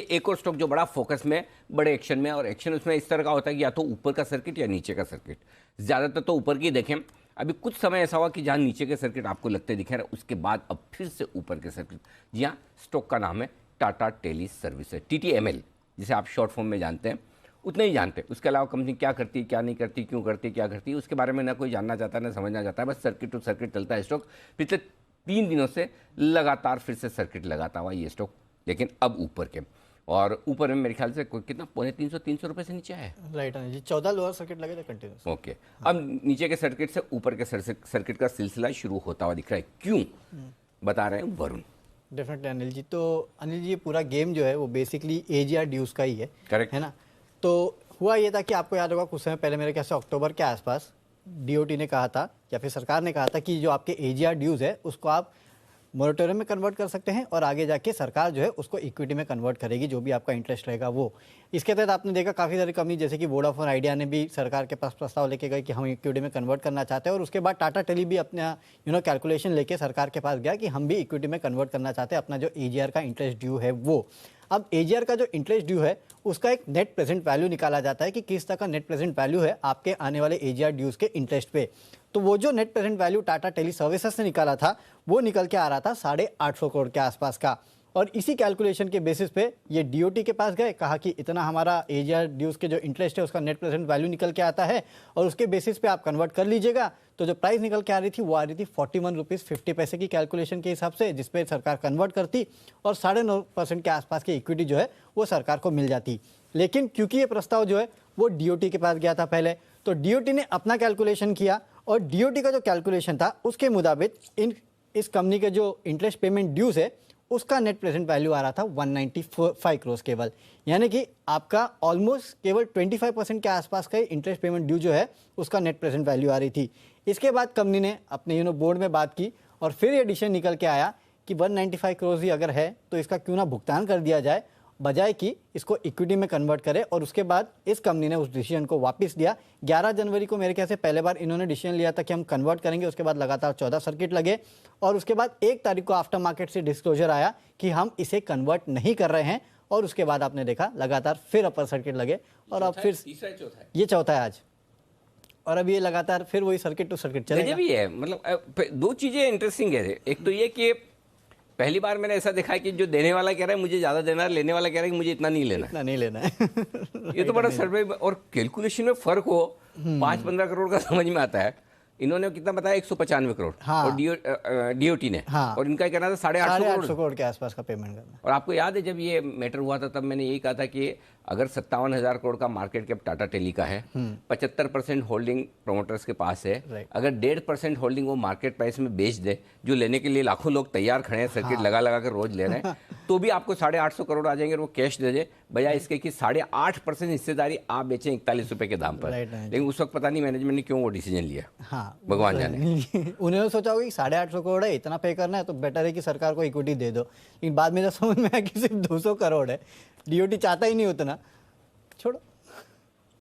एक और स्टॉक जो बड़ा फोकस में, बड़े एक्शन में, और एक्शन उसमें इस तरह का होता है कि या तो ऊपर का सर्किट या नीचे का सर्किट। ज़्यादातर तो ऊपर की देखें। अभी कुछ समय ऐसा हुआ कि जहाँ नीचे के सर्किट आपको लगते दिखे रहे, उसके बाद अब फिर से ऊपर के सर्किट। जी हाँ, स्टॉक का नाम है टाटा टेली सर्विसेज, TTML, जिसे आप शॉर्ट फॉर्म में जानते हैं। उतने ही जानते हैं, उसके अलावा कंपनी क्या करती है, क्या नहीं करती, क्यों करती है, क्या करती है, उसके बारे में ना कोई जानना चाहता है ना समझना चाहता है। बस सर्किट टू सर्किट चलता है स्टॉक। पिछले 3 दिनों से लगातार फिर से सर्किट लगाता हुआ ये स्टॉक, लेकिन अब ऊपर के, और ऊपर में मेरे ख्याल से कितना, 350 रुपये से नीचे है। राइट जी, 14 लोअर सर्किट लगे थे कंटिन्यूस। ओके, अब नीचे के सर्किट से ऊपर के सर्किट का सिलसिला शुरू होता हुआ दिख रहा है। क्यों, बता रहे हैं वरुण। डेफिनेटली अनिल जी। तो अनिल जी, ये पूरा गेम जो है वो बेसिकली AGR ड्यूज का ही है, करेक्ट है ना। तो हुआ ये था कि आपको याद होगा कुछ समय पहले, मेरे ख्याल से अक्टूबर के आसपास, DOT ने कहा था या फिर सरकार ने कहा था कि जो आपके AGR ड्यूज है उसको आप मोरेटोरियम में कन्वर्ट कर सकते हैं, और आगे जाके सरकार जो है उसको इक्विटी में कन्वर्ट करेगी, जो भी आपका इंटरेस्ट रहेगा वो। इसके तहत आपने देखा काफ़ी सारी कंपनी, जैसे कि वोडाफोन आइडिया ने भी सरकार के पास प्रस्ताव लेके गए कि हम इक्विटी में कन्वर्ट करना चाहते हैं, और उसके बाद टाटा टेली भी अपना कैलकुलेशन लेके सरकार के पास गया कि हम भी इक्विटी में कन्वर्ट करना चाहते हैं अपना जो AGR का इंटरेस्ट ड्यू है वो। अब AGR का जो इंटरेस्ट ड्यू है उसका एक नेट प्रेजेंट वैल्यू निकाला जाता है कि किस तरह का नेट प्रेजेंट वैल्यू है आपके आने वाले AGR ड्यूज के इंटरेस्ट पे। तो वो जो net present value Tata tele services ने निकाला था वो निकल के आ रहा था 850 करोड़ के आसपास का, और इसी कैलकुलेशन के बेसिस पे ये DOT के पास गए, कहा कि इतना हमारा AGR ड्यूज के जो इंटरेस्ट है उसका नेट प्रेजेंट वैल्यू निकल के आता है, और उसके बेसिस पे आप कन्वर्ट कर लीजिएगा। तो जो प्राइस निकल के आ रही थी वो आ रही थी 41 रुपीज़ 50 पैसे की कैलकुलेशन के हिसाब से, जिसपे सरकार कन्वर्ट करती और 9.5% के आसपास की इक्विटी जो है वो सरकार को मिल जाती। लेकिन क्योंकि ये प्रस्ताव जो है वो DOT के पास गया था पहले, तो DOT ने अपना कैलकुलेशन किया, और DOT का जो कैलकुलेशन था उसके मुताबिक इस कंपनी के जो इंटरेस्ट पेमेंट ड्यूज है उसका नेट प्रेजेंट वैल्यू आ रहा था 195 करोड़ केवल, यानी कि आपका ऑलमोस्ट केवल 25% के आसपास का इंटरेस्ट पेमेंट ड्यू जो है उसका नेट प्रेजेंट वैल्यू आ रही थी। इसके बाद कंपनी ने अपने बोर्ड में बात की, और फिर ये डिसीजन निकल के आया कि 195 करोड़ ही अगर है तो इसका क्यों ना भुगतान कर दिया जाए, बजाय कि इसको इक्विटी में कन्वर्ट करे। और उसके बाद इस कंपनी ने उस डिसीजन को वापस लिया। 11 जनवरी को मेरे ख्याल से पहले बार इन्होंने डिसीजन लिया था कि हम कन्वर्ट करेंगे, उसके बाद लगातार 14 सर्किट लगे, और उसके बाद 1 तारीख को आफ्टर मार्केट से डिस्क्लोजर आया कि हम इसे कन्वर्ट नहीं कर रहे हैं, और उसके बाद आपने देखा लगातार फिर अपर सर्किट लगे, और अब फिर ये चौथा है आज, और अब ये लगातार फिर वही सर्किट टू सर्किट चलेगा। भी है, मतलब 2 चीजें इंटरेस्टिंग है। एक तो ये कि पहली बार मैंने ऐसा देखा है कि जो देने वाला कह रहा है मुझे ज्यादा देना है, लेने वाला कह रहा है कि मुझे इतना नहीं लेना है। ये तो बड़ा सर्वे और कैलकुलेशन में फर्क हो 5-15 करोड़ का समझ में आता है। इन्होंने कितना बताया, 195 करोड़, हाँ। और DOT ने, हाँ। और इनका कहना था 850 करोड़ के आसपास का पेमेंट करना। और आपको याद है जब ये मैटर हुआ था तब मैंने यही कहा था कि अगर 57,000 करोड़ का मार्केट कैप टाटा टेली का है, 75% होल्डिंग प्रोमोटर्स के पास है, अगर 1.5% होल्डिंग वो मार्केट प्राइस में बेच दे, जो लेने के लिए लाखों लोग तैयार खड़े हैं, सर्किट लगा लगा कर रोज ले रहे हैं, तो भी आपको 850 करोड़ आ जाएंगे, और वो कैश दे दे, बजाय इसके कि 8.5% हिस्सेदारी आप बेचें 41 रुपए के दाम पर। लेकिन उस वक्त पता नहीं मैनेजमेंट ने क्यों वो डिसीजन लिया, भगवान जाने। उन्होंने सोचा होगा कि 850 करोड़ है, इतना पे करना है तो बेटर है कि सरकार को इक्विटी दे दो, लेकिन बाद में जब समझ में आया कि सिर्फ 200 करोड़ है, DOT चाहता ही नहीं उतना, छोड़ो।